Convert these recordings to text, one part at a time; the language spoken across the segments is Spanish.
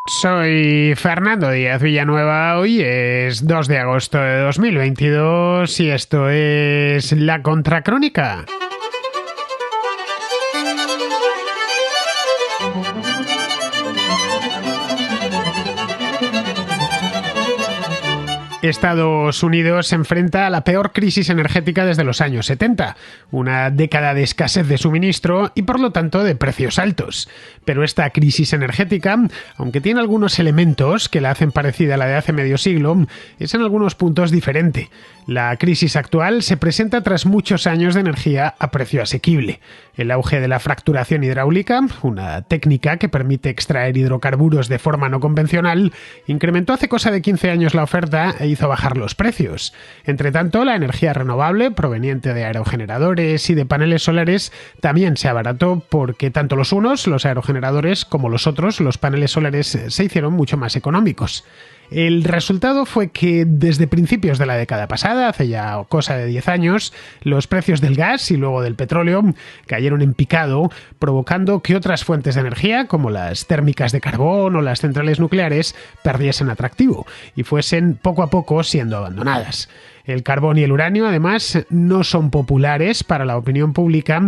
Soy Fernando Díaz Villanueva, hoy es 2 de agosto de 2022 y esto es La Contracrónica. Estados Unidos se enfrenta a la peor crisis energética desde los años 70, una década de escasez de suministro y por lo tanto de precios altos. Pero esta crisis energética, aunque tiene algunos elementos que la hacen parecida a la de hace medio siglo, es en algunos puntos diferente. La crisis actual se presenta tras muchos años de energía a precio asequible. El auge de la fracturación hidráulica, una técnica que permite extraer hidrocarburos de forma no convencional, incrementó hace cosa de 15 años la oferta e hizo bajar los precios. Entre tanto, la energía renovable, proveniente de aerogeneradores y de paneles solares, también se abarató porque tanto los unos, los aerogeneradores, como los otros, los paneles solares, se hicieron mucho más económicos. El resultado fue que desde principios de la década pasada, hace ya cosa de 10 años, los precios del gas y luego del petróleo cayeron en picado, provocando que otras fuentes de energía, como las térmicas de carbón o las centrales nucleares, perdiesen atractivo y fuesen poco a poco siendo abandonadas. El carbón y el uranio, además, no son populares para la opinión pública,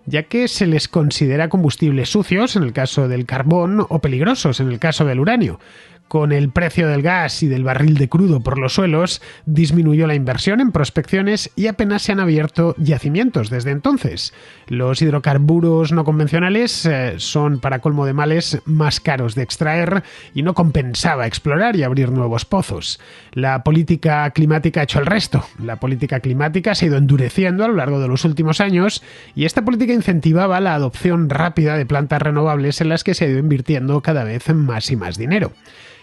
ya que se les considera combustibles sucios en el caso del carbón o peligrosos en el caso del uranio. Con el precio del gas y del barril de crudo por los suelos, disminuyó la inversión en prospecciones y apenas se han abierto yacimientos desde entonces. Los hidrocarburos no convencionales son, para colmo de males, más caros de extraer y no compensaba explorar y abrir nuevos pozos. La política climática ha hecho el resto. La política climática se ha ido endureciendo a lo largo de los últimos años y esta política incentivaba la adopción rápida de plantas renovables en las que se ha ido invirtiendo cada vez más y más dinero.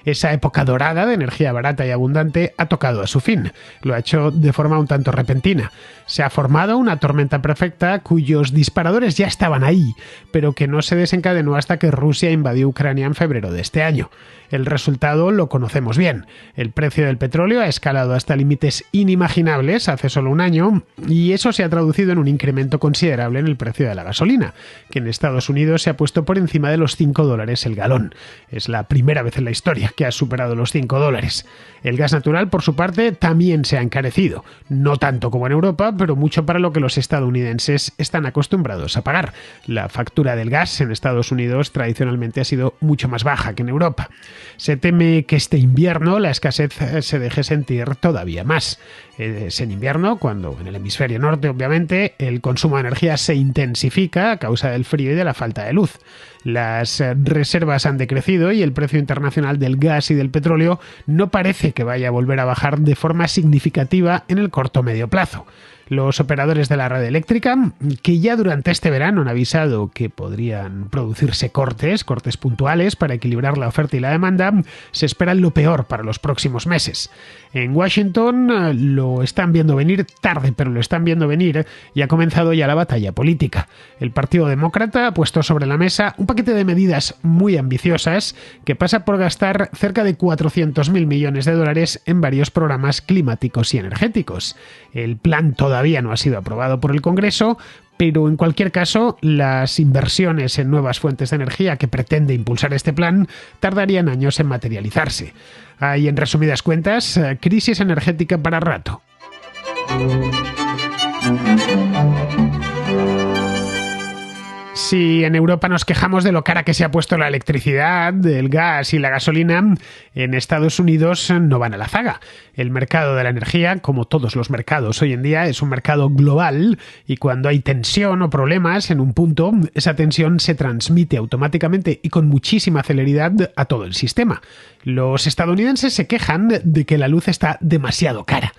Esa época dorada de energía barata y abundante ha tocado a su fin. Lo ha hecho de forma un tanto repentina. Se ha formado una tormenta perfecta cuyos disparadores ya estaban ahí, pero que no se desencadenó hasta que Rusia invadió Ucrania en febrero de este año. El resultado lo conocemos bien. El precio del petróleo ha escalado hasta límites inimaginables hace solo un año y eso se ha traducido en un incremento considerable en el precio de la gasolina, que en Estados Unidos se ha puesto por encima de los $5 el galón. Es la primera vez en la historia que ha superado los $5. El gas natural, por su parte, también se ha encarecido. No tanto como en Europa, pero mucho para lo que los estadounidenses están acostumbrados a pagar. La factura del gas en Estados Unidos tradicionalmente ha sido mucho más baja que en Europa. Se teme que este invierno la escasez se deje sentir todavía más. Es en invierno cuando en el hemisferio norte, obviamente, el consumo de energía se intensifica a causa del frío y de la falta de luz. Las reservas han decrecido y el precio internacional del gas y del petróleo no parece que vaya a volver a bajar de forma significativa en el corto o medio plazo. Los operadores de la red eléctrica, que ya durante este verano han avisado que podrían producirse cortes puntuales para equilibrar la oferta y la demanda, se esperan lo peor para los próximos meses. En Washington lo están viendo venir tarde, pero lo están viendo venir y ha comenzado ya la batalla política. El Partido Demócrata ha puesto sobre la mesa un paquete de medidas muy ambiciosas que pasa por gastar cerca de $400.000 millones en varios programas climáticos y energéticos. El plan todavía no ha sido aprobado por el Congreso, pero en cualquier caso, las inversiones en nuevas fuentes de energía que pretende impulsar este plan tardarían años en materializarse. Hay, en resumidas cuentas, crisis energética para rato. Si en Europa nos quejamos de lo cara que se ha puesto la electricidad, el gas y la gasolina, en Estados Unidos no van a la zaga. El mercado de la energía, como todos los mercados hoy en día, es un mercado global y cuando hay tensión o problemas en un punto, esa tensión se transmite automáticamente y con muchísima celeridad a todo el sistema. Los estadounidenses se quejan de que la luz está demasiado cara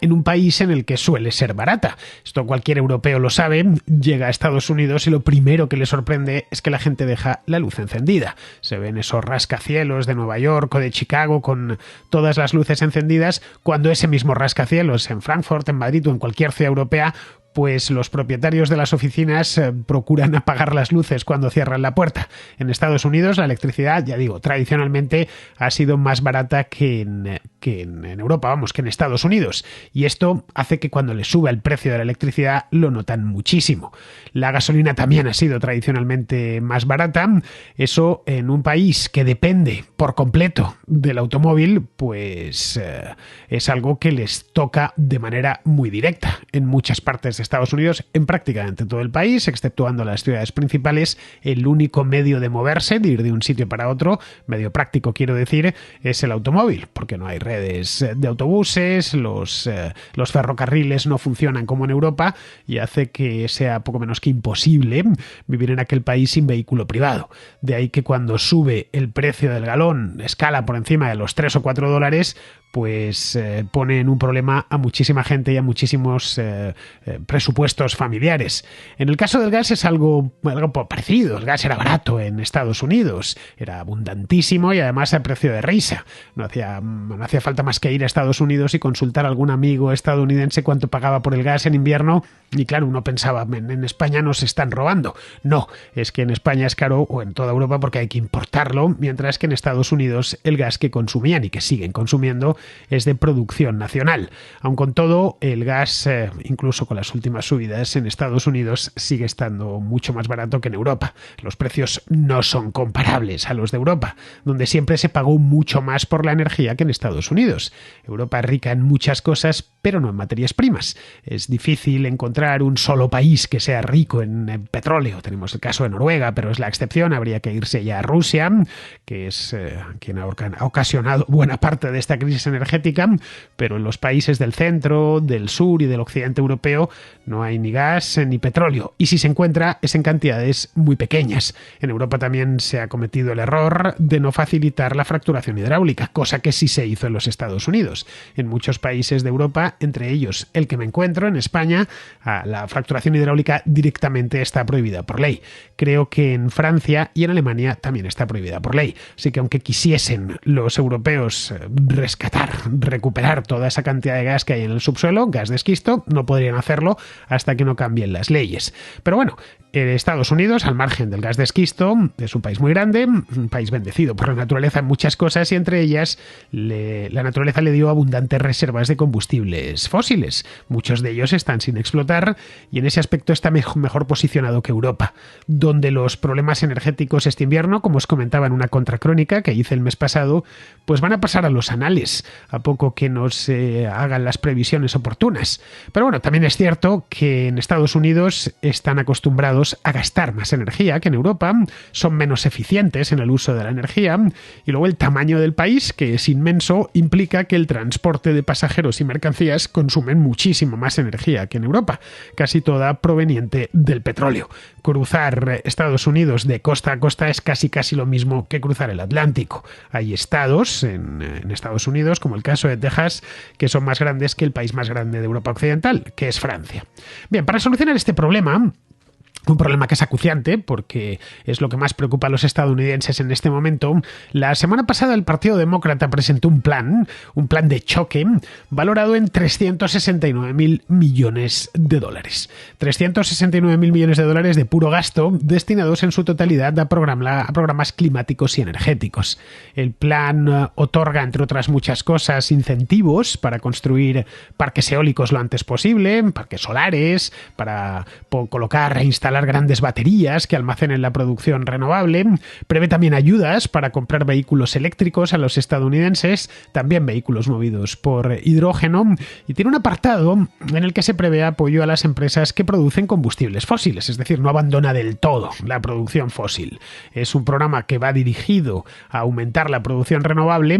en un país en el que suele ser barata. Esto cualquier europeo lo sabe, llega a Estados Unidos y lo primero que le sorprende es que la gente deja la luz encendida. Se ven esos rascacielos de Nueva York o de Chicago con todas las luces encendidas, cuando ese mismo rascacielos en Frankfurt, en Madrid o en cualquier ciudad europea pues los propietarios de las oficinas procuran apagar las luces cuando cierran la puerta. En Estados Unidos la electricidad, ya digo, tradicionalmente ha sido más barata que en Europa, vamos, que en Estados Unidos. Y esto hace que cuando les sube el precio de la electricidad lo notan muchísimo. La gasolina también ha sido tradicionalmente más barata. Eso en un país que depende por completo del automóvil, pues es algo que les toca de manera muy directa. En muchas partes de Estados Unidos, en prácticamente todo el país, exceptuando las ciudades principales, el único medio de moverse, de ir de un sitio para otro, medio práctico quiero decir, es el automóvil, porque no hay redes de autobuses, los ferrocarriles no funcionan como en Europa y hace que sea poco menos que imposible vivir en aquel país sin vehículo privado. De ahí que cuando sube el precio del galón, escala por encima de los 3 o 4 dólares, pues pone en un problema a muchísima gente y a muchísimos presupuestos familiares. En el caso del gas es algo parecido. El gas era barato en Estados Unidos, era abundantísimo y además a precio de risa. No hacía falta más que ir a Estados Unidos y consultar a algún amigo estadounidense cuánto pagaba por el gas en invierno y claro, uno pensaba, en España nos están robando. No, es que en España es caro, o en toda Europa, porque hay que importarlo, mientras que en Estados Unidos el gas que consumían y que siguen consumiendo es de producción nacional. Aun con todo, el gas, incluso con las últimas subidas en Estados Unidos, sigue estando mucho más barato que en Europa. Los precios no son comparables a los de Europa, donde siempre se pagó mucho más por la energía que en Estados Unidos. Europa es rica en muchas cosas, pero no en materias primas. Es difícil encontrar un solo país que sea rico en petróleo. Tenemos el caso de Noruega, pero es la excepción. Habría que irse ya a Rusia, que es quien ha ocasionado buena parte de esta crisis energética, pero en los países del centro, del sur y del occidente europeo no hay ni gas ni petróleo. Y si se encuentra, es en cantidades muy pequeñas. En Europa también se ha cometido el error de no facilitar la fracturación hidráulica, cosa que sí se hizo en los Estados Unidos. En muchos países de Europa, entre ellos el que me encuentro, en España, la fracturación hidráulica directamente está prohibida por ley. Creo que en Francia y en Alemania también está prohibida por ley. Así que aunque quisiesen los europeos recuperar toda esa cantidad de gas que hay en el subsuelo, gas de esquisto, no podrían hacerlo hasta que no cambien las leyes. Pero bueno, Estados Unidos, al margen del gas de esquisto, es un país muy grande, un país bendecido por la naturaleza en muchas cosas y entre ellas la naturaleza le dio abundantes reservas de combustibles fósiles. Muchos de ellos están sin explotar y en ese aspecto está mejor posicionado que Europa, donde los problemas energéticos este invierno, como os comentaba en una contracrónica que hice el mes pasado, pues van a pasar a los anales, a poco que nos hagan las previsiones oportunas. Pero bueno, también es cierto que en Estados Unidos están acostumbrados a gastar más energía que en Europa, son menos eficientes en el uso de la energía y luego el tamaño del país, que es inmenso, implica que el transporte de pasajeros y mercancías consumen muchísimo más energía que en Europa, casi toda proveniente del petróleo. Cruzar Estados Unidos de costa a costa es casi lo mismo que cruzar el Atlántico. Hay estados en Estados Unidos, como el caso de Texas, que son más grandes que el país más grande de Europa Occidental, que es Francia. Bien, para solucionar este problema, un problema que es acuciante porque es lo que más preocupa a los estadounidenses en este momento, la semana pasada el Partido Demócrata presentó un plan de choque valorado en 369.000 millones de dólares. 369.000 millones de dólares de puro gasto destinados en su totalidad a programas climáticos y energéticos. El plan otorga, entre otras muchas cosas, incentivos para construir parques eólicos lo antes posible, parques solares, para colocar e instalar grandes baterías que almacenen la producción renovable. Prevé también ayudas para comprar vehículos eléctricos a los estadounidenses, también vehículos movidos por hidrógeno, y tiene un apartado en el que se prevé apoyo a las empresas que producen combustibles fósiles, es decir, no abandona del todo la producción fósil. Es un programa que va dirigido a aumentar la producción renovable,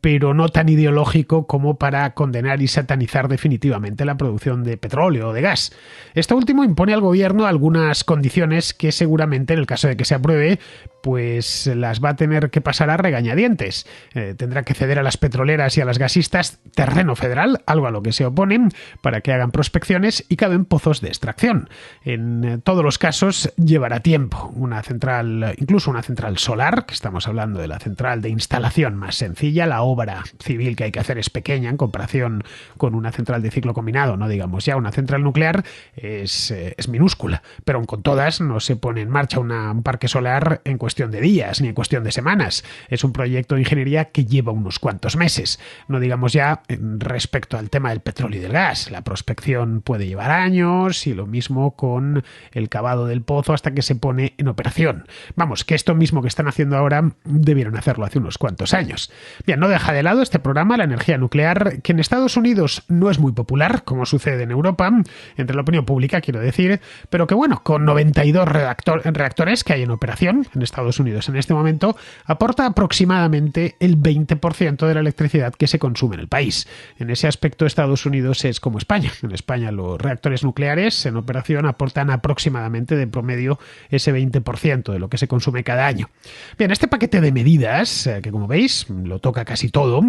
pero no tan ideológico como para condenar y satanizar definitivamente la producción de petróleo o de gas. Esto último impone al gobierno algunas condiciones que seguramente, en el caso de que se apruebe, pues las va a tener que pasar a regañadientes. Tendrá que ceder a las petroleras y a las gasistas terreno federal, algo a lo que se oponen, para que hagan prospecciones y caben pozos de extracción. En todos los casos llevará tiempo. Una central, incluso una central solar, que estamos hablando de la central de instalación más sencilla, la obra civil que hay que hacer es pequeña en comparación con una central de ciclo combinado, no digamos ya una central nuclear, es minúscula, pero aun con todas no se pone en marcha un parque solar en cuestión de días ni en cuestión de semanas. Es un proyecto de ingeniería que lleva unos cuantos meses. No digamos ya respecto al tema del petróleo y del gas. La prospección puede llevar años y lo mismo con el cavado del pozo hasta que se pone en operación. Vamos, que esto mismo que están haciendo ahora debieron hacerlo hace unos cuantos años. Bien, no deja de lado este programa la energía nuclear, que en Estados Unidos no es muy popular, como sucede en Europa, entre la opinión pública, quiero decir, pero que bueno, con 92 reactores que hay en operación en Estados Unidos en este momento, aporta aproximadamente el 20% de la electricidad que se consume en el país. En ese aspecto, Estados Unidos es como España. En España los reactores nucleares en operación aportan aproximadamente de promedio ese 20% de lo que se consume cada año. Bien, este paquete de medidas, que como veis lo toca casi todo,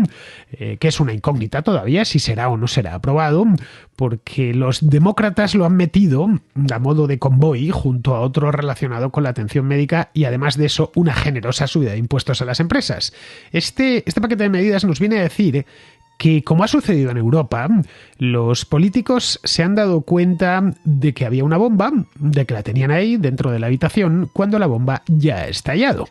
que es una incógnita todavía si será o no será aprobado, porque los demócratas lo han metido a modo de convoy junto a otro relacionado con la atención médica y además de eso una generosa subida de impuestos a las empresas. Este paquete de medidas nos viene a decir que, como ha sucedido en Europa, los políticos se han dado cuenta de que había una bomba, de que la tenían ahí dentro de la habitación cuando la bomba ya ha estallado.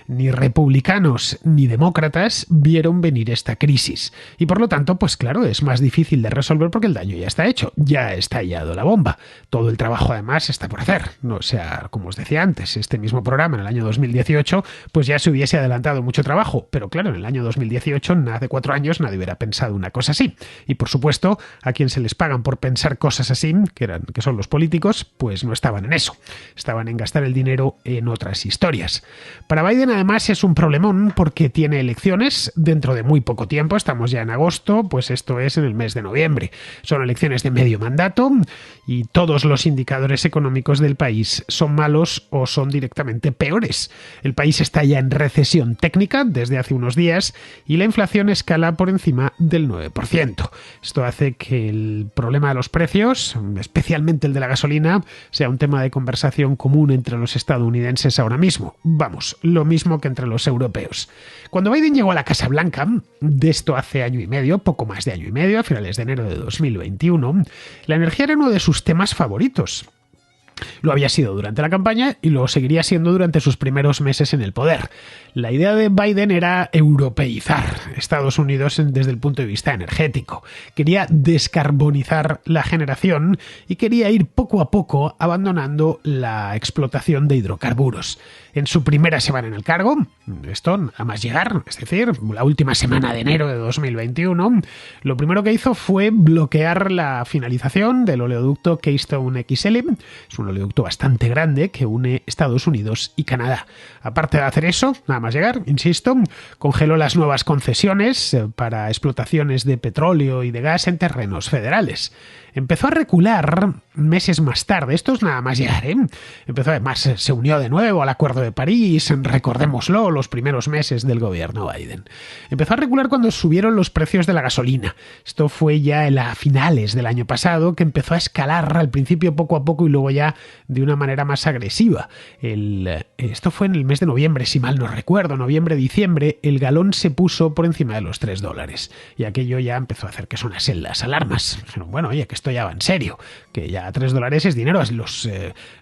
Ni republicanos ni demócratas vieron venir esta crisis. Y por lo tanto, pues claro, es más difícil de resolver porque el daño ya está hecho, ya ha estallado la bomba. Todo el trabajo además está por hacer. No, o sea, como os decía antes, este mismo programa en el año 2018, pues ya se hubiese adelantado mucho trabajo. Pero claro, en el año 2018, hace 4 años, nadie hubiera pensado una cosa así. Y por supuesto, a quien se les pagan por pensar cosas así, que son los políticos, pues no estaban en eso. Estaban en gastar el dinero en otras historias. Para Biden, además, es un problemón porque tiene elecciones dentro de muy poco tiempo. Estamos ya en agosto, pues esto es en el mes de noviembre. Son elecciones de medio mandato y todos los indicadores económicos del país son malos o son directamente peores. El país está ya en recesión técnica desde hace unos días y la inflación escala por encima del 9%. Esto hace que el problema de los precios, especialmente el de la gasolina, sea un tema de conversación común entre los estadounidenses ahora mismo. Vamos, lo mismo que entre los europeos. Cuando Biden llegó a la Casa Blanca, de esto hace año y medio, poco más de año y medio, a finales de enero de 2021, la energía era uno de sus temas favoritos. Lo había sido durante la campaña y lo seguiría siendo durante sus primeros meses en el poder. La idea de Biden era europeizar Estados Unidos desde el punto de vista energético. Quería descarbonizar la generación y quería ir poco a poco abandonando la explotación de hidrocarburos. En su primera semana en el cargo, esto nada más llegar, es decir, la última semana de enero de 2021, lo primero que hizo fue bloquear la finalización del oleoducto Keystone XL. Es un oleoducto bastante grande que une Estados Unidos y Canadá. Aparte de hacer eso, nada más llegar, insisto, congeló las nuevas concesiones para explotaciones de petróleo y de gas en terrenos federales. Empezó a recular meses más tarde, esto es nada más llegar, Empezó, además, se unió de nuevo al Acuerdo de París, recordémoslo, los primeros meses del gobierno Biden. Empezó a recular cuando subieron los precios de la gasolina. Esto fue ya a finales del año pasado, que empezó a escalar al principio poco a poco y luego ya de una manera más agresiva. Esto fue en el mes de noviembre, si mal no recuerdo, noviembre-diciembre, el galón se puso por encima de los $3. Y aquello ya empezó a hacer que sonasen las alarmas. Dijeron, bueno, oye, que esto ya va en serio, que ya $3 es dinero.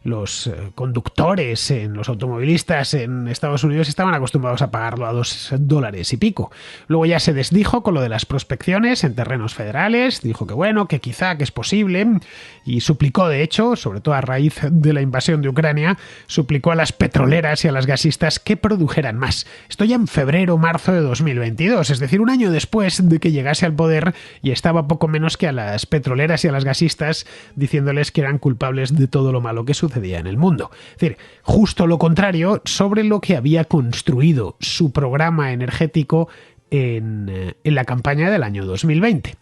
Los conductores, los automovilistas en Estados Unidos estaban acostumbrados a pagarlo a $2 y pico. Luego ya se desdijo con lo de las prospecciones en terrenos federales, dijo que bueno, que quizá, que es posible, y suplicó, de hecho, sobre todo a raíz de la invasión de Ucrania, suplicó a las petroleras y a las gasistas que produjeran más. Esto ya en febrero-marzo de 2022, es decir, un año después de que llegase al poder, y estaba poco menos que a las petroleras y a las gasistas diciéndoles que eran culpables de todo lo malo que sucedía en el mundo. Es decir, justo lo contrario sobre lo que había construido su programa energético en la campaña del año 2020.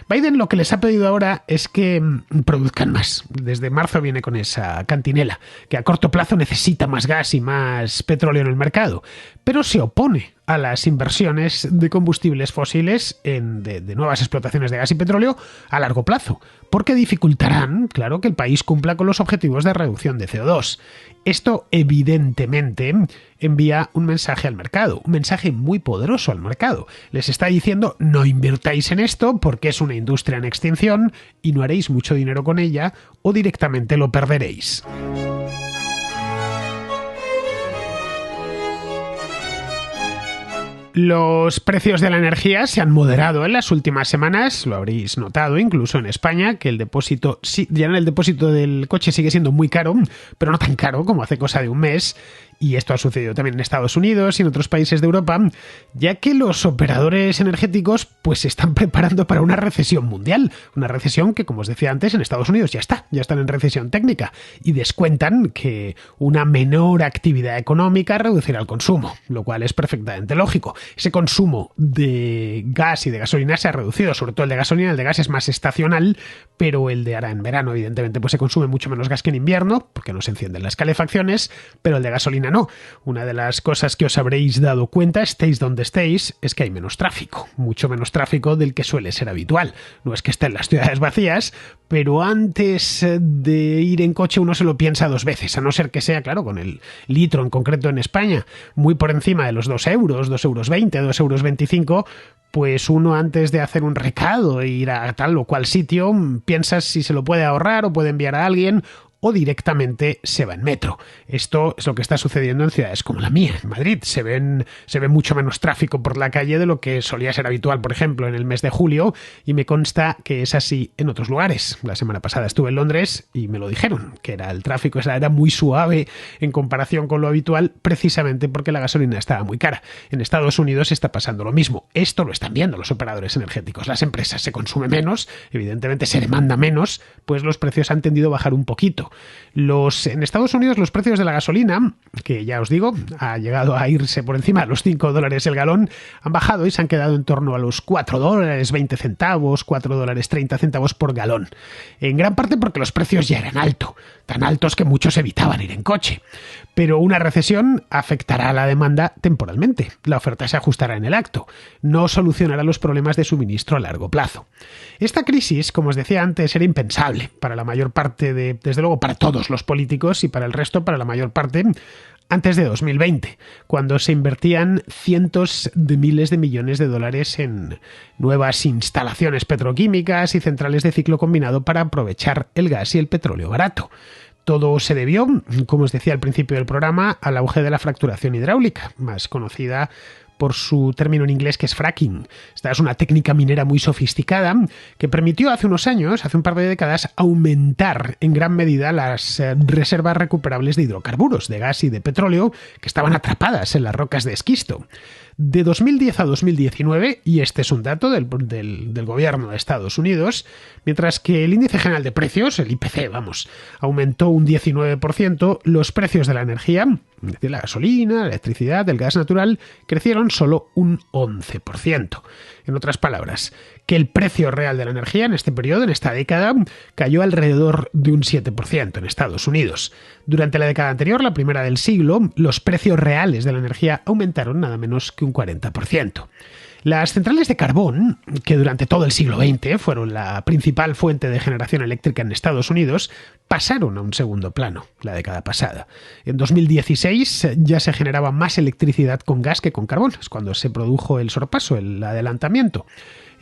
Biden lo que les ha pedido ahora es que produzcan más. Desde marzo viene con esa cantinela, que a corto plazo necesita más gas y más petróleo en el mercado, pero se opone a las inversiones de combustibles fósiles de nuevas explotaciones de gas y petróleo a largo plazo, porque dificultarán, claro, que el país cumpla con los objetivos de reducción de CO2. Esto, evidentemente, envía un mensaje al mercado, un mensaje muy poderoso al mercado. Les está diciendo, no invirtáis en esto porque es una industria en extinción y no haréis mucho dinero con ella o directamente lo perderéis. Los precios de la energía se han moderado en las últimas semanas, lo habréis notado incluso en España, que el depósito del coche sigue siendo muy caro, pero no tan caro como hace cosa de un mes. Y esto ha sucedido también en Estados Unidos y en otros países de Europa, ya que los operadores energéticos pues se están preparando para una recesión mundial. Una recesión que, como os decía antes, en Estados Unidos ya están en recesión técnica y descuentan que una menor actividad económica reducirá el consumo, lo cual es perfectamente lógico. Ese consumo de gas y de gasolina se ha reducido, sobre todo el de gasolina. El de gas es más estacional, pero el de ahora en verano, evidentemente, pues se consume mucho menos gas que en invierno, porque no se encienden las calefacciones, pero el de gasolina no. Una de las cosas que os habréis dado cuenta, estéis donde estéis, es que hay menos tráfico, mucho menos tráfico del que suele ser habitual. No es que estén las ciudades vacías, pero antes de ir en coche uno se lo piensa dos veces, a no ser que sea, claro, con el litro en concreto en España, muy por encima de los 2 euros, 2,20 euros, 2,25 euros, pues uno antes de hacer un recado e ir a tal o cual sitio, piensas si se lo puede ahorrar o puede enviar a alguien, o directamente se va en metro. Esto es lo que está sucediendo en ciudades como la mía, en Madrid. Se ve mucho menos tráfico por la calle de lo que solía ser habitual, por ejemplo, en el mes de julio, y me consta que es así en otros lugares. La semana pasada estuve en Londres y me lo dijeron, que el tráfico era muy suave en comparación con lo habitual, precisamente porque la gasolina estaba muy cara. En Estados Unidos está pasando lo mismo. Esto lo están viendo los operadores energéticos. Las empresas se consume menos, evidentemente se demanda menos, pues los precios han tendido a bajar un poquito. En Estados Unidos los precios de la gasolina, que ya os digo, ha llegado a irse por encima de los $5 el galón, han bajado y se han quedado en torno a los $4.20, $4.30 por galón. En gran parte porque los precios ya eran tan altos que muchos evitaban ir en coche. Pero una recesión afectará a la demanda temporalmente. La oferta se ajustará en el acto. No solucionará los problemas de suministro a largo plazo. Esta crisis, como os decía antes, era impensable para la mayor parte desde luego para todos los políticos y para el resto, para la mayor parte, antes de 2020, cuando se invertían cientos de miles de millones de dólares en nuevas instalaciones petroquímicas y centrales de ciclo combinado para aprovechar el gas y el petróleo barato. Todo se debió, como os decía al principio del programa, al auge de la fracturación hidráulica, más conocida por su término en inglés, que es fracking. Esta es una técnica minera muy sofisticada que permitió hace unos años, hace un par de décadas, aumentar en gran medida las reservas recuperables de hidrocarburos, de gas y de petróleo que estaban atrapadas en las rocas de esquisto. De 2010 a 2019, y este es un dato del gobierno de Estados Unidos, mientras que el índice general de precios, el IPC, aumentó un 19%, los precios de la energía, es decir, la gasolina, la electricidad, el gas natural, crecieron solo un 11%. En otras palabras, que el precio real de la energía en este periodo, en esta década, cayó alrededor de un 7% en Estados Unidos. Durante la década anterior, la primera del siglo, los precios reales de la energía aumentaron nada menos que un 40%. Las centrales de carbón, que durante todo el siglo XX fueron la principal fuente de generación eléctrica en Estados Unidos, pasaron a un segundo plano la década pasada. En 2016 ya se generaba más electricidad con gas que con carbón. Es cuando se produjo el sorpaso, el adelantamiento.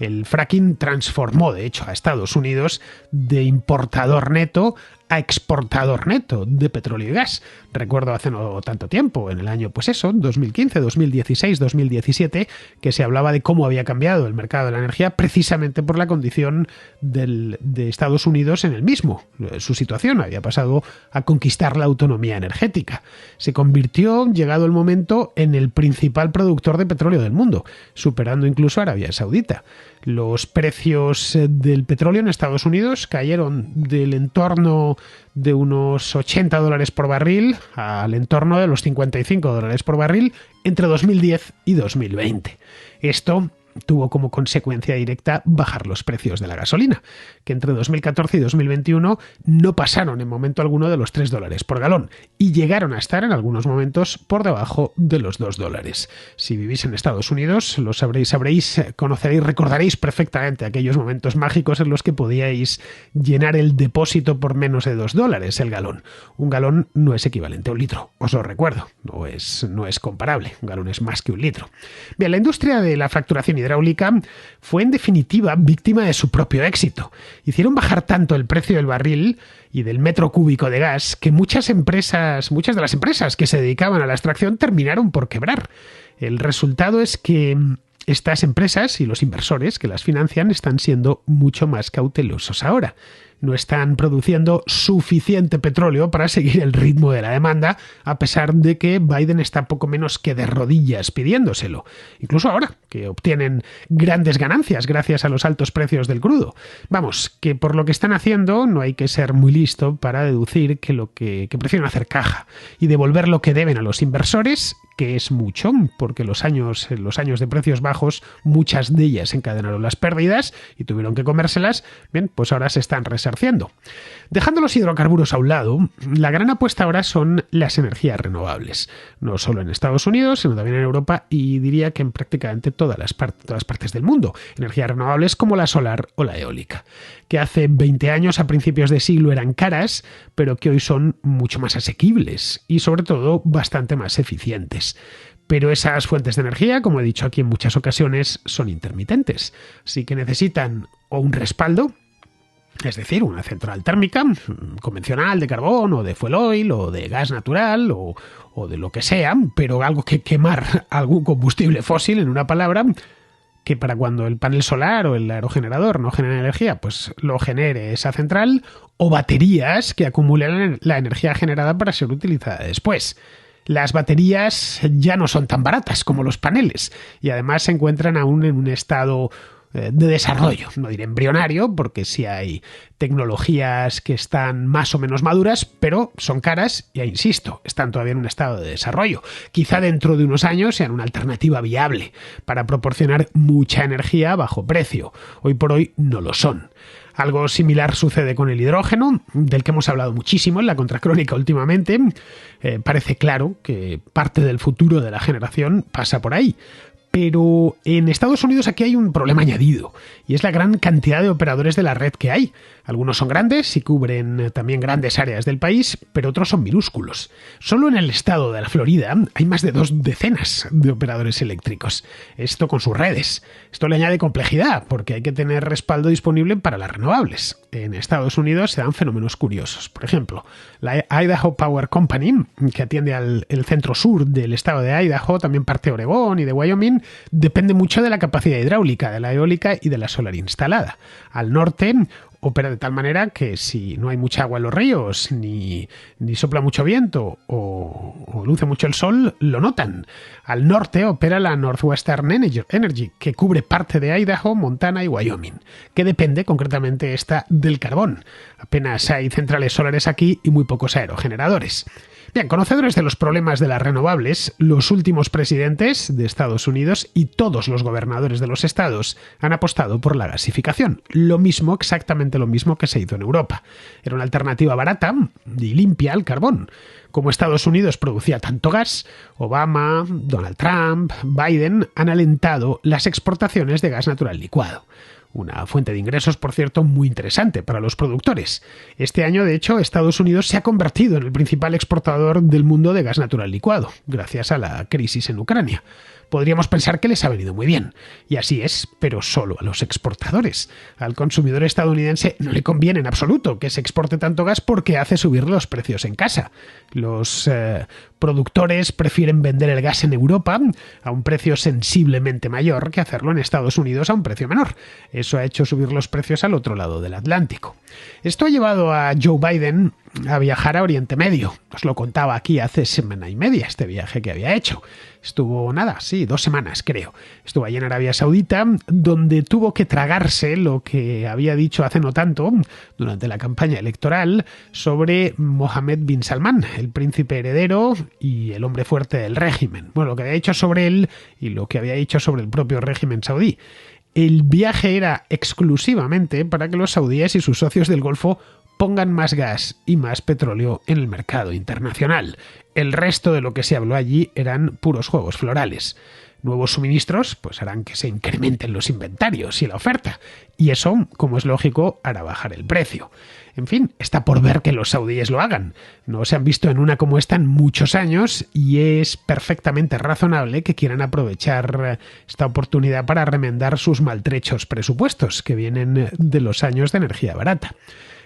El fracking transformó, de hecho, a Estados Unidos de importador neto a exportador neto de petróleo y gas. Recuerdo hace no tanto tiempo, en el año, 2015, 2016, 2017, que se hablaba de cómo había cambiado el mercado de la energía precisamente por la condición de Estados Unidos en el mismo. Su situación había pasado a conquistar la autonomía energética. Se convirtió, llegado el momento, en el principal productor de petróleo del mundo, superando incluso a Arabia Saudita. Los precios del petróleo en Estados Unidos cayeron del entorno de unos $80 por barril al entorno de los $55 por barril entre 2010 y 2020. Esto tuvo como consecuencia directa bajar los precios de la gasolina, que entre 2014 y 2021 no pasaron en momento alguno de los $3 por galón y llegaron a estar en algunos momentos por debajo de los $2. Si vivís en Estados Unidos, lo sabréis, conoceréis, recordaréis perfectamente aquellos momentos mágicos en los que podíais llenar el depósito por menos de $2 el galón. Un galón no es equivalente a un litro, os lo recuerdo, no es comparable, un galón es más que un litro. Bien, la industria de la fracturación hidráulica fue en definitiva víctima de su propio éxito. Hicieron bajar tanto el precio del barril y del metro cúbico de gas que muchas de las empresas que se dedicaban a la extracción terminaron por quebrar. El resultado es que estas empresas y los inversores que las financian están siendo mucho más cautelosos ahora. No están produciendo suficiente petróleo para seguir el ritmo de la demanda, a pesar de que Biden está poco menos que de rodillas pidiéndoselo. Incluso ahora, que obtienen grandes ganancias gracias a los altos precios del crudo. Vamos, que por lo que están haciendo no hay que ser muy listo para deducir que prefieren hacer caja y devolver lo que deben a los inversores, que es mucho, porque los años de precios bajos, muchas de ellas encadenaron las pérdidas y tuvieron que comérselas. Bien, pues ahora se están resarciendo. Dejando los hidrocarburos a un lado, la gran apuesta ahora son las energías renovables. No solo en Estados Unidos, sino también en Europa y diría que en prácticamente todas las partes del mundo. Energías renovables como la solar o la eólica, que hace 20 años, a principios de siglo, eran caras, pero que hoy son mucho más asequibles y sobre todo bastante más eficientes. Pero esas fuentes de energía, como he dicho aquí en muchas ocasiones, son intermitentes. Así que necesitan o un respaldo, es decir, una central térmica convencional de carbón o de fuel oil o de gas natural o de lo que sea, pero algo que quemar algún combustible fósil, en una palabra, que para cuando el panel solar o el aerogenerador no genere energía, pues lo genere esa central, o baterías que acumulen la energía generada para ser utilizada después. Las baterías ya no son tan baratas como los paneles y además se encuentran aún en un estado de desarrollo, no diré embrionario, porque sí hay tecnologías que están más o menos maduras, pero son caras y, insisto, están todavía en un estado de desarrollo. Quizá dentro de unos años sean una alternativa viable para proporcionar mucha energía a bajo precio. Hoy por hoy no lo son. Algo similar sucede con el hidrógeno, del que hemos hablado muchísimo en la Contracrónica últimamente. Parece claro que parte del futuro de la generación pasa por ahí. Pero en Estados Unidos aquí hay un problema añadido, y es la gran cantidad de operadores de la red que hay. Algunos son grandes y cubren también grandes áreas del país, pero otros son minúsculos. Solo en el estado de la Florida hay más de 2 decenas de operadores eléctricos. Esto con sus redes. Esto le añade complejidad, porque hay que tener respaldo disponible para las renovables. En Estados Unidos se dan fenómenos curiosos. Por ejemplo, la Idaho Power Company, que atiende al centro sur del estado de Idaho, también parte de Oregón y de Wyoming, depende mucho de la capacidad hidráulica, de la eólica y de la solar instalada. Al norte opera de tal manera que si no hay mucha agua en los ríos, ni sopla mucho viento o luce mucho el sol, lo notan. Al norte opera la Northwestern Energy, que cubre parte de Idaho, Montana y Wyoming, que depende concretamente esta del carbón. Apenas hay centrales solares aquí y muy pocos aerogeneradores. Bien, conocedores de los problemas de las renovables, los últimos presidentes de Estados Unidos y todos los gobernadores de los estados han apostado por la gasificación. Exactamente lo mismo que se hizo en Europa. Era una alternativa barata y limpia al carbón. Como Estados Unidos producía tanto gas, Obama, Donald Trump, Biden han alentado las exportaciones de gas natural licuado. Una fuente de ingresos, por cierto, muy interesante para los productores. Este año, de hecho, Estados Unidos se ha convertido en el principal exportador del mundo de gas natural licuado, gracias a la crisis en Ucrania. Podríamos pensar que les ha venido muy bien, y así es, pero solo a los exportadores. Al consumidor estadounidense no le conviene en absoluto que se exporte tanto gas porque hace subir los precios en casa. Los productores prefieren vender el gas en Europa a un precio sensiblemente mayor que hacerlo en Estados Unidos a un precio menor. Es eso ha hecho subir los precios al otro lado del Atlántico. Esto ha llevado a Joe Biden a viajar a Oriente Medio. Os lo contaba aquí hace semana y media este viaje que había hecho. Estuvo, 2 semanas creo. Estuvo allí en Arabia Saudita, donde tuvo que tragarse lo que había dicho hace no tanto, durante la campaña electoral, sobre Mohammed bin Salman, el príncipe heredero y el hombre fuerte del régimen. Bueno, lo que había dicho sobre él y lo que había dicho sobre el propio régimen saudí. El viaje era exclusivamente para que los saudíes y sus socios del Golfo pongan más gas y más petróleo en el mercado internacional. El resto de lo que se habló allí eran puros juegos florales. Nuevos suministros pues harán que se incrementen los inventarios y la oferta, y eso, como es lógico, hará bajar el precio. En fin, está por ver que los saudíes lo hagan. No se han visto en una como esta en muchos años y es perfectamente razonable que quieran aprovechar esta oportunidad para remendar sus maltrechos presupuestos que vienen de los años de energía barata.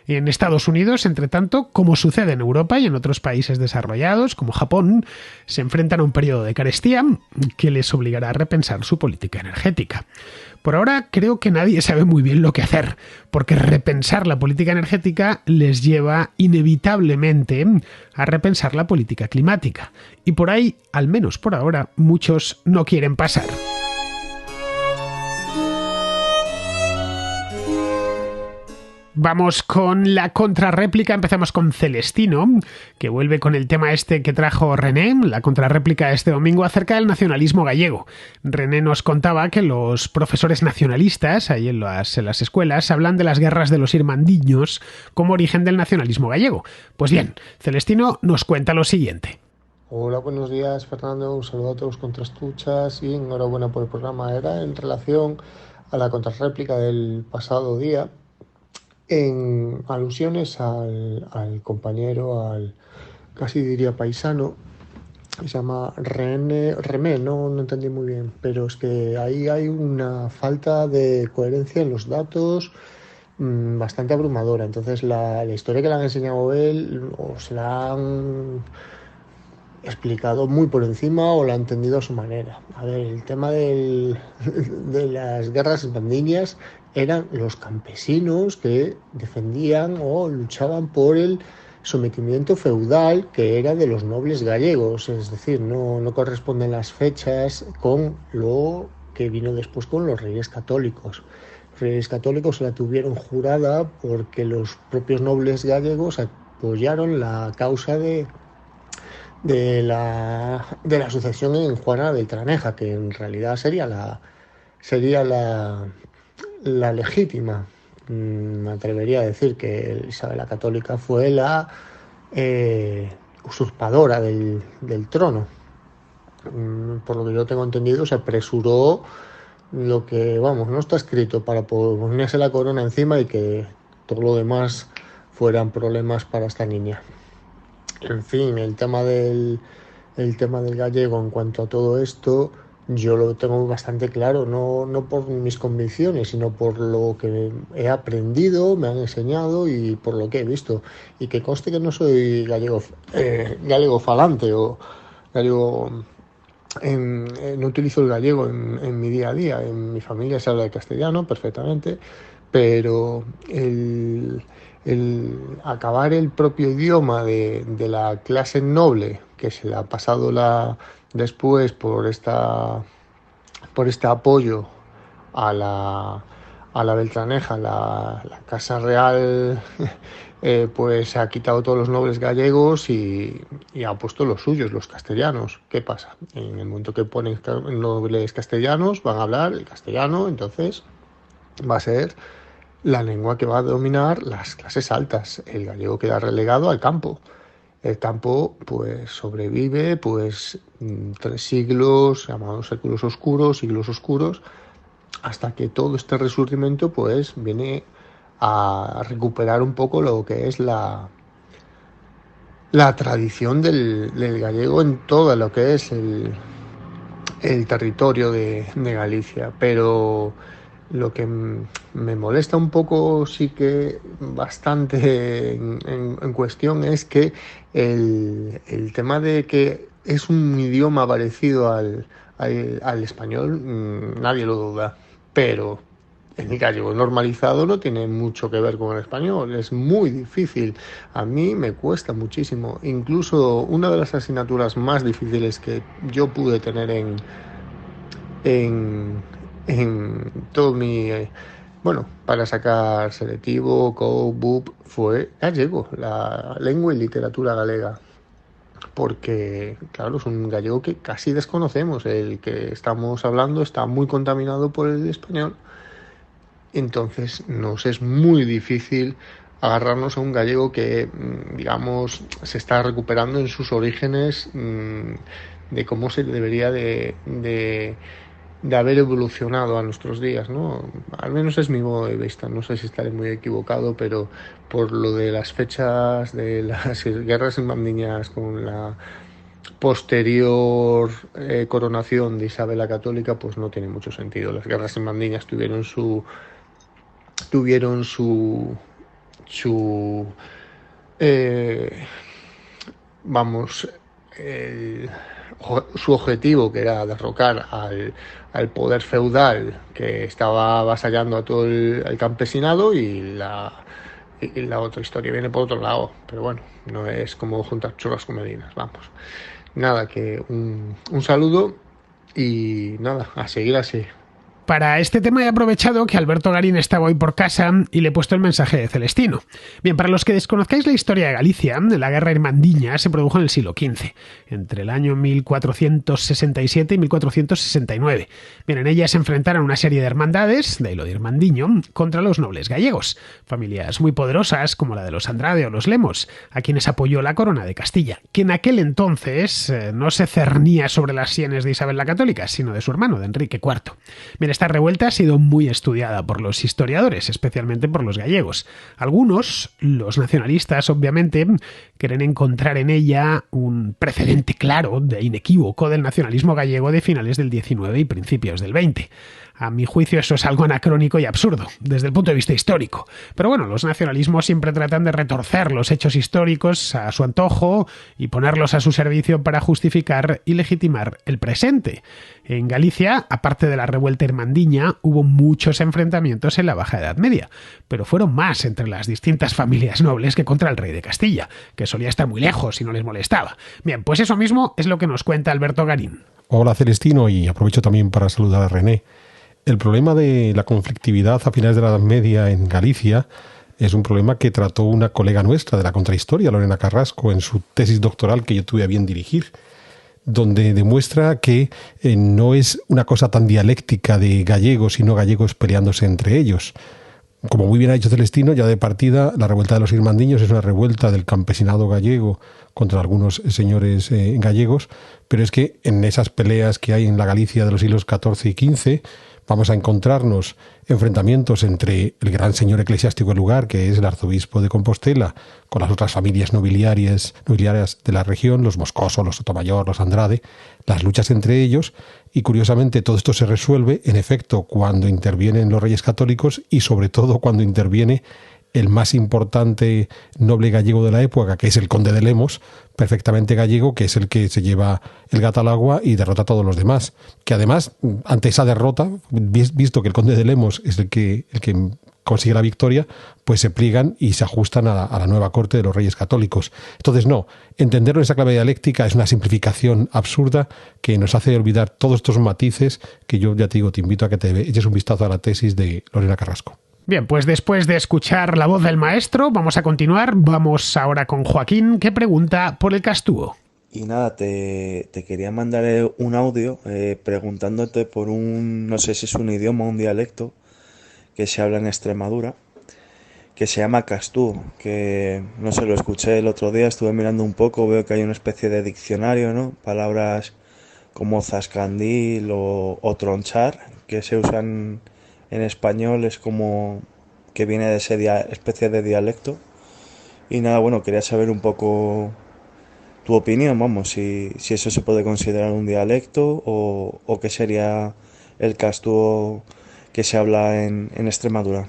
En Estados Unidos, entre tanto, como sucede en Europa y en otros países desarrollados, como Japón, se enfrentan a un periodo de carestía que les obligará a repensar su política energética. Por ahora creo que nadie sabe muy bien lo que hacer, porque repensar la política energética les lleva inevitablemente a repensar la política climática. Y por ahí, al menos por ahora, muchos no quieren pasar. Vamos con la contrarréplica. Empezamos con Celestino, que vuelve con el tema este que trajo René, la contrarréplica este domingo acerca del nacionalismo gallego. René nos contaba que los profesores nacionalistas, ahí en las escuelas, hablan de las guerras de los irmandiños como origen del nacionalismo gallego. Pues bien, Celestino nos cuenta lo siguiente. Hola, buenos días, Fernando. Un saludo a todos los contrastuchas y enhorabuena por el programa. Era en relación a la contrarréplica del pasado día, en alusiones al compañero, al casi diría paisano, que se llama Remé, no entendí muy bien, pero es que ahí hay una falta de coherencia en los datos bastante abrumadora. Entonces la historia que le han enseñado él o se la han explicado muy por encima o lo ha entendido a su manera. A ver, el tema de las guerras irmandiñas eran los campesinos que defendían o luchaban por el sometimiento feudal que era de los nobles gallegos, es decir, no corresponden las fechas con lo que vino después con los reyes católicos. Los reyes católicos se la tuvieron jurada porque los propios nobles gallegos apoyaron la causa de la sucesión en Juana Beltraneja, que en realidad sería la legítima. Me atrevería a decir que Isabel la Católica fue la usurpadora del trono. Por lo que yo tengo entendido, se apresuró lo que, no está escrito para ponerse la corona encima y que todo lo demás fueran problemas para esta niña. En fin, el tema del gallego en cuanto a todo esto, yo lo tengo bastante claro, no por mis convicciones, sino por lo que he aprendido, me han enseñado y por lo que he visto. Y que conste que no soy gallego falante o gallego. No utilizo el gallego en mi día a día. En mi familia se habla de castellano perfectamente, pero el acabar el propio idioma de la clase noble que se le ha pasado después por este apoyo a la Beltraneja, la Casa Real, pues ha quitado todos los nobles gallegos y ha puesto los suyos, los castellanos. ¿Qué pasa? En el momento que ponen nobles castellanos van a hablar el castellano, entonces va a ser la lengua que va a dominar las clases altas. El gallego queda relegado al campo. El campo pues sobrevive 3 siglos, llamados siglos oscuros, hasta que todo este resurgimiento pues viene a recuperar un poco lo que es la tradición del gallego en todo lo que es el territorio de Galicia. Pero lo que me molesta un poco, sí que bastante en cuestión, es que el tema de que es un idioma parecido al español, nadie lo duda, pero el gallego normalizado no tiene mucho que ver con el español, es muy difícil. A mí me cuesta muchísimo. Incluso una de las asignaturas más difíciles que yo pude tener en, en todo mi... bueno, para sacar selectivo, COU, BUP, fue gallego, la lengua y literatura galega. Porque, claro, es un gallego que casi desconocemos. El que estamos hablando está muy contaminado por el español. Entonces nos es muy difícil agarrarnos a un gallego que, digamos, se está recuperando en sus orígenes, de cómo se debería de haber evolucionado a nuestros días, ¿no? Al menos es mi modo de vista, no sé si estaré muy equivocado, pero por lo de las fechas de las guerras irmandiñas con la posterior coronación de Isabel la Católica, pues no tiene mucho sentido. Las guerras irmandiñas tuvieron su eh, vamos, el, su objetivo, que era derrocar al poder feudal que estaba avasallando a todo el campesinado, y la otra historia viene por otro lado, pero bueno, no es como juntar churras con medinas, vamos. Nada, que un saludo y nada, a seguir así. Para este tema he aprovechado que Alberto Garín estaba hoy por casa y le he puesto el mensaje de Celestino. Bien, para los que desconozcáis la historia de Galicia, la guerra irmandiña se produjo en el siglo XV, entre el año 1467 y 1469. Bien, en ella se enfrentaron una serie de hermandades, de ahí lo de irmandiño, contra los nobles gallegos, familias muy poderosas como la de los Andrade o los Lemos, a quienes apoyó la corona de Castilla, que en aquel entonces no se cernía sobre las sienes de Isabel la Católica, sino de su hermano, de Enrique IV. Bien, esta revuelta ha sido muy estudiada por los historiadores, especialmente por los gallegos. Algunos, los nacionalistas, obviamente, quieren encontrar en ella un precedente claro e inequívoco del nacionalismo gallego de finales del XIX y principios del XX. A mi juicio eso es algo anacrónico y absurdo, desde el punto de vista histórico. Pero bueno, los nacionalismos siempre tratan de retorcer los hechos históricos a su antojo y ponerlos a su servicio para justificar y legitimar el presente. En Galicia, aparte de la revuelta irmandiña, hubo muchos enfrentamientos en la Baja Edad Media, pero fueron más entre las distintas familias nobles que contra el rey de Castilla, que solía estar muy lejos y no les molestaba. Bien, pues eso mismo es lo que nos cuenta Alberto Garín. Hola Celestino, y aprovecho también para saludar a René. El problema de la conflictividad a finales de la Edad Media en Galicia es un problema que trató una colega nuestra de la contrahistoria, Lorena Carrasco, en su tesis doctoral que yo tuve a bien dirigir, donde demuestra que no es una cosa tan dialéctica de gallegos y no gallegos peleándose entre ellos. Como muy bien ha dicho Celestino, ya de partida, la revuelta de los irmandiños es una revuelta del campesinado gallego contra algunos señores gallegos, pero es que en esas peleas que hay en la Galicia de los siglos XIV y XV, vamos a encontrarnos enfrentamientos entre el gran señor eclesiástico del lugar, que es el arzobispo de Compostela, con las otras familias nobiliarias de la región, los Moscoso, los Sotomayor, los Andrade, las luchas entre ellos, y curiosamente todo esto se resuelve, en efecto, cuando intervienen los reyes católicos y sobre todo cuando interviene el más importante noble gallego de la época, que es el conde de Lemos, perfectamente gallego, que es el que se lleva el gato al agua y derrota a todos los demás. Que además, ante esa derrota, visto que el conde de Lemos es el que consigue la victoria, pues se pliegan y se ajustan a la nueva corte de los reyes católicos. Entonces, no, entenderlo en esa clave dialéctica es una simplificación absurda que nos hace olvidar todos estos matices que yo, ya te digo, te invito a que te eches un vistazo a la tesis de Lorena Carrasco. Bien, pues después de escuchar la voz del maestro, vamos a continuar. Vamos ahora con Joaquín, que pregunta por el castúo. Y nada, te quería mandar un audio preguntándote por no sé si es un idioma o un dialecto que se habla en Extremadura, que se llama castúo, que no sé, lo escuché el otro día, estuve mirando un poco, veo que hay una especie de diccionario, ¿no? Palabras como zascandil o tronchar, que se usan en español, es como que viene de esa especie de dialecto. Y nada, bueno, quería saber un poco tu opinión, vamos, si eso se puede considerar un dialecto o qué sería el castúo que se habla en Extremadura.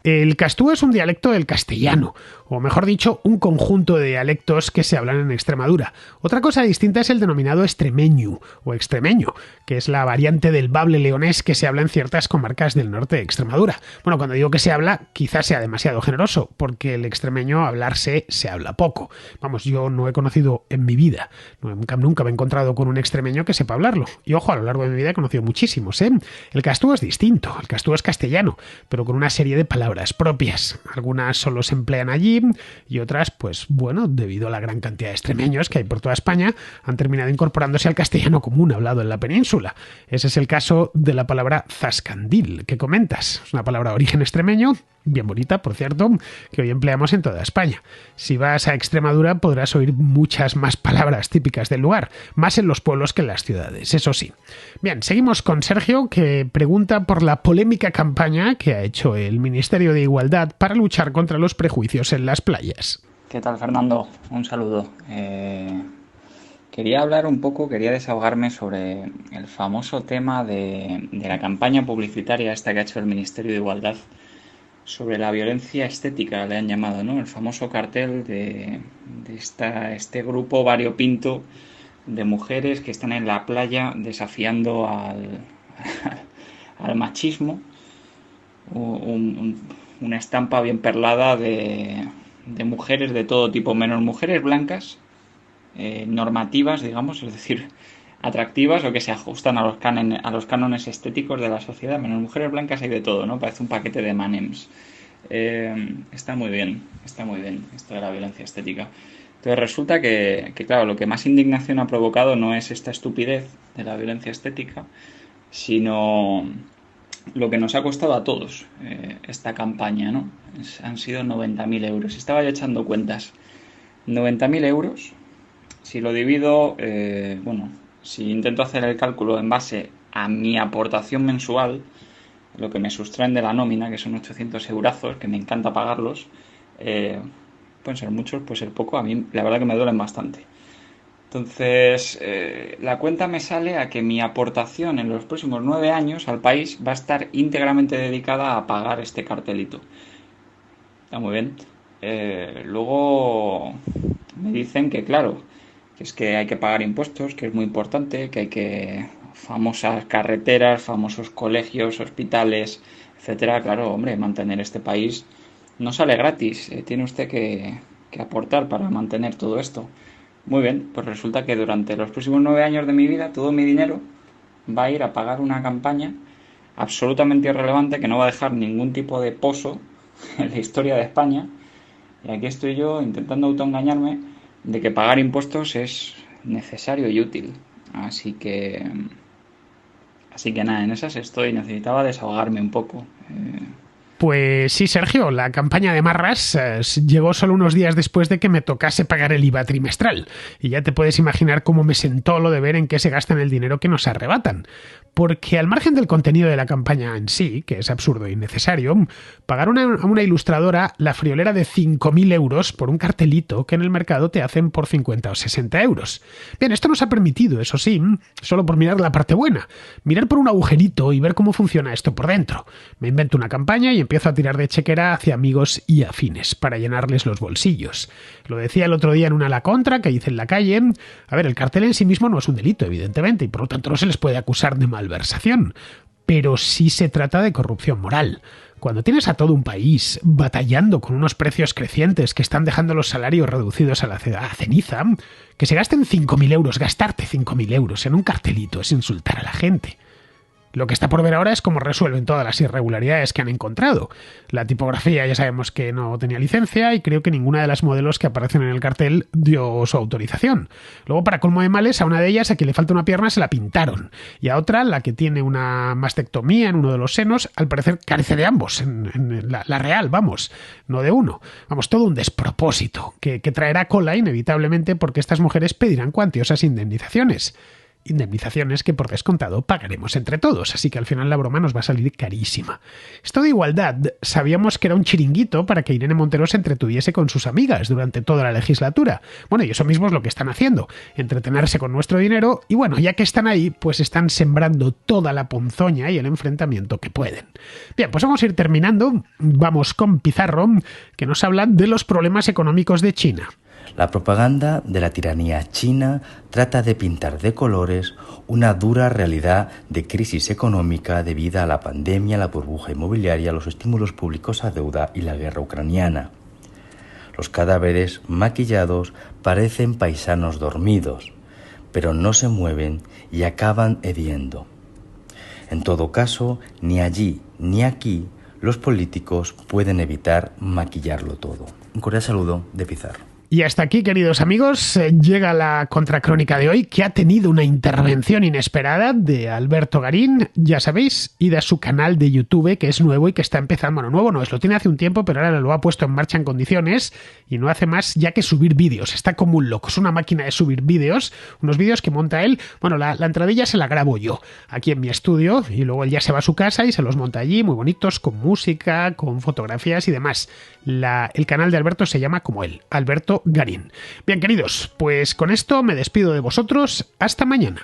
El castúo es un dialecto del castellano, o mejor dicho, un conjunto de dialectos que se hablan en Extremadura. Otra cosa distinta es el denominado extremeño o extremeño, que es la variante del bable leonés que se habla en ciertas comarcas del norte de Extremadura. Bueno, cuando digo que se habla, quizás sea demasiado generoso, porque el extremeño hablarse se habla poco. Vamos, yo no he conocido en mi vida, nunca me he encontrado con un extremeño que sepa hablarlo. Y ojo, a lo largo de mi vida he conocido muchísimos, ¿eh? El castúo es distinto, el castúo es castellano, pero con una serie de palabras propias. Algunas solo se emplean allí y otras, pues bueno, debido a la gran cantidad de extremeños que hay por toda España, han terminado incorporándose al castellano común hablado en la península. Ese es el caso de la palabra zascandil que comentas. Es una palabra de origen extremeño, bien bonita, por cierto, que hoy empleamos en toda España. Si vas a Extremadura podrás oír muchas más palabras típicas del lugar, más en los pueblos que en las ciudades, eso sí. Bien, seguimos con Sergio, que pregunta por la polémica campaña que ha hecho el Ministerio de Igualdad para luchar contra los prejuicios en las playas. ¿Qué tal, Fernando? Un saludo. Quería desahogarme sobre el famoso tema de la campaña publicitaria esta que ha hecho el Ministerio de Igualdad sobre la violencia estética, le han llamado, ¿no? El famoso cartel de este grupo variopinto de mujeres que están en la playa desafiando al machismo, una estampa bien perlada de mujeres de todo tipo, menos mujeres blancas, normativas, digamos, es decir, atractivas o que se ajustan a los cánones estéticos de la sociedad. Menos mujeres blancas hay de todo, ¿no? Parece un paquete de M&M's. Está muy bien esto de la violencia estética. Entonces resulta que, claro, lo que más indignación ha provocado no es esta estupidez de la violencia estética, sino lo que nos ha costado a todos esta campaña, ¿no? Han sido 90.000 euros. Estaba yo echando cuentas. 90.000 euros, si lo divido, si intento hacer el cálculo en base a mi aportación mensual, lo que me sustraen de la nómina, que son 800 eurazos, que me encanta pagarlos, pueden ser muchos, puede ser poco, a mí la verdad que me duelen bastante. Entonces, la cuenta me sale a que mi aportación en los próximos 9 años al país va a estar íntegramente dedicada a pagar este cartelito. Está muy bien. Luego me dicen que, claro, que es que hay que pagar impuestos, que es muy importante, que famosas carreteras, famosos colegios, hospitales, etcétera. Claro, hombre, mantener este país no sale gratis, tiene usted que aportar para mantener todo esto. Muy bien, pues resulta que durante los próximos 9 años de mi vida todo mi dinero va a ir a pagar una campaña absolutamente irrelevante que no va a dejar ningún tipo de pozo en la historia de España. Y aquí estoy yo intentando autoengañarme de que pagar impuestos es necesario y útil. Así que nada, en esas estoy. Necesitaba desahogarme un poco. Pues sí, Sergio, la campaña de Marras llegó solo unos días después de que me tocase pagar el IVA trimestral. Y ya te puedes imaginar cómo me sentó lo de ver en qué se gastan el dinero que nos arrebatan. Porque al margen del contenido de la campaña en sí, que es absurdo e innecesario, pagar a una ilustradora la friolera de 5.000 euros por un cartelito que en el mercado te hacen por 50 o 60 euros. Bien, esto nos ha permitido, eso sí, solo por mirar la parte buena, mirar por un agujerito y ver cómo funciona esto por dentro. Me invento una campaña y empiezo a tirar de chequera hacia amigos y afines para llenarles los bolsillos. Lo decía el otro día en una La Contra que hice en la calle. A ver, el cartel en sí mismo no es un delito, evidentemente, y por lo tanto no se les puede acusar de malversación, pero sí se trata de corrupción moral. Cuando tienes a todo un país batallando con unos precios crecientes que están dejando los salarios reducidos a la ceniza, que se gasten 5.000 euros, gastarte 5.000 euros en un cartelito es insultar a la gente. Lo que está por ver ahora es cómo resuelven todas las irregularidades que han encontrado. La tipografía ya sabemos que no tenía licencia y creo que ninguna de las modelos que aparecen en el cartel dio su autorización. Luego, para colmo de males, a una de ellas, a quien le falta una pierna, se la pintaron. Y a otra, la que tiene una mastectomía en uno de los senos, al parecer carece de ambos. En la real, vamos, no de uno. Vamos, todo un despropósito que traerá cola inevitablemente porque estas mujeres pedirán cuantiosas indemnizaciones. indemnizaciones que por descontado pagaremos entre todos, así que al final la broma nos va a salir carísima. Esto de igualdad, sabíamos que era un chiringuito para que Irene Montero se entretuviese con sus amigas durante toda la legislatura. Bueno, y eso mismo es lo que están haciendo, entretenerse con nuestro dinero y bueno, ya que están ahí, pues están sembrando toda la ponzoña y el enfrentamiento que pueden. Bien, pues vamos a ir terminando, vamos con Pizarro, que nos habla de los problemas económicos de China. La propaganda de la tiranía china trata de pintar de colores una dura realidad de crisis económica debida a la pandemia, la burbuja inmobiliaria, los estímulos públicos a deuda y la guerra ucraniana. Los cadáveres maquillados parecen paisanos dormidos, pero no se mueven y acaban hediendo. En todo caso, ni allí ni aquí los políticos pueden evitar maquillarlo todo. Un cordial saludo de Pizarro. Y hasta aquí, queridos amigos, llega la contracrónica de hoy, que ha tenido una intervención inesperada de Alberto Garín. Ya sabéis, id a su canal de YouTube, que es nuevo y que está empezando. Bueno, nuevo no es, lo tiene hace un tiempo, pero ahora lo ha puesto en marcha en condiciones y no hace más ya que subir vídeos. Está como un loco, es una máquina de subir vídeos, unos vídeos que monta él. Bueno, la entradilla se la grabo yo, aquí en mi estudio, y luego él ya se va a su casa y se los monta allí, muy bonitos, con música, con fotografías y demás. El canal de Alberto se llama como él, Alberto Garín. Bien, queridos, pues con esto me despido de vosotros. Hasta mañana.